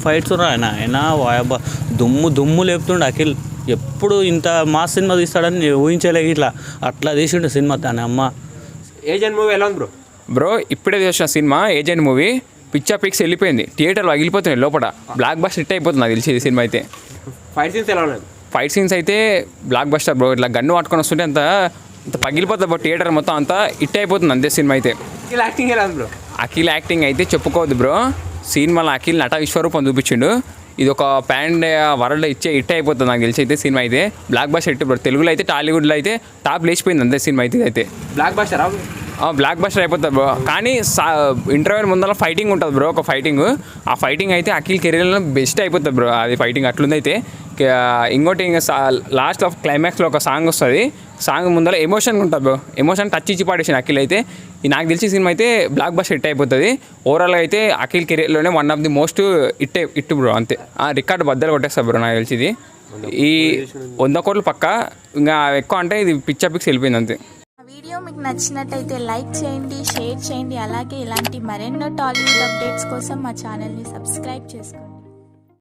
Fights ఆయన వాయబ్బా దుమ్ము దుమ్ము లేపుతుండే అఖిల్. ఎప్పుడు ఇంత మాస్ సినిమా తీస్తాడని ఊహించలేదు. ఇట్లా అట్లా తీసిండు సినిమా. దాని అమ్మ ఏజెంట్ మూవీ ఎలా ఉంది బ్రో ఇప్పుడే చూసిన సినిమా ఏజెంట్ మూవీ పిచ్చా పిక్స్ వెళ్ళిపోయింది. థియేటర్లో పగిలిపోతుంది లోపల. బ్లాక్ బస్టర్ హిట్ అయిపోతుంది నాకు తెలిసి సినిమా అయితే. ఫైట్ సీన్స్ ఎలా ఉన్నాయి? ఫైట్ సీన్స్ అయితే బ్లాక్ బస్టర్ బ్రో. ఇట్లా గన్ను పట్టుకొని వస్తుంటే అంత పగిలిపోతుంది బ్రో. థియేటర్ మొత్తం అంతా హిట్ అయిపోతుంది అంతే సినిమా అయితే. యాక్టింగ్ ఎలా ఉంది బ్రో? అఖిల్ యాక్టింగ్ అయితే చెప్పుకోవద్దు బ్రో. సినిమాలో అఖిల్ నట విశ్వరూపం చూపించిండు. ఇది ఒక ప్యాండ్ వరల్డ్ ఇచ్చే హిట్ అయిపోతుంది నాకు తెలిసి అయితే సినిమా అయితే. Block buster hit bro. తెలుగులో అయితే టాలీవుడ్లో అయితే టాప్ లేచిపోయింది అంతే సినిమా అయితే. బ్లాక్ బస్టర్ బ్లాక్ బస్టర్ అయిపోతుంది బ్రో. కానీ ఇంటర్వ్యూ ముందర ఫైటింగ్ ఉంటుంది బ్రో. ఒక ఫైటింగ్, ఆ ఫైటింగ్ అయితే అఖిల్ కెరీర్లో బెస్ట్ అయిపోతుంది బ్రో. అది ఫైటింగ్ అట్లుందైతే. ఇంకోటి ఇంకా లాస్ట్ ఆఫ్ క్లైమాక్స్లో ఒక సాంగ్ వస్తుంది. సాంగ్ ముందర ఎమోషన్ ఉంటుంది బ్రో. ఎమోషన్ టచ్ ఇచ్చి పాడేసిన అఖిల్ అయితే. నాకు తెలిసి సినిమా అయితే బ్లాక్ బస్టర్ హిట్ అయిపోతుంది. ఓవరాల్గా అయితే అఖిల్ కెరీర్లోనే one of the most hit bro అంతే. రికార్డు బద్దలు కొట్టేస్తా బ్రో నాకు తెలిసి ఇది. ఈ 100 కోట్లు పక్కా. ఇంకా ఎక్కువ అంటే ఇది పిచ్చా పిక్స్ వెళ్ళిపోయింది అంతే. వీడియో మీకు నచ్చినట్టయితే లైక్ చేయండి, షేర్ చేయండి. అలాగే ఇలాంటి మరెన్నో టాలీవుడ్ అప్డేట్స్ కోసం మా ఛానల్ని సబ్స్క్రైబ్ చేసుకోండి.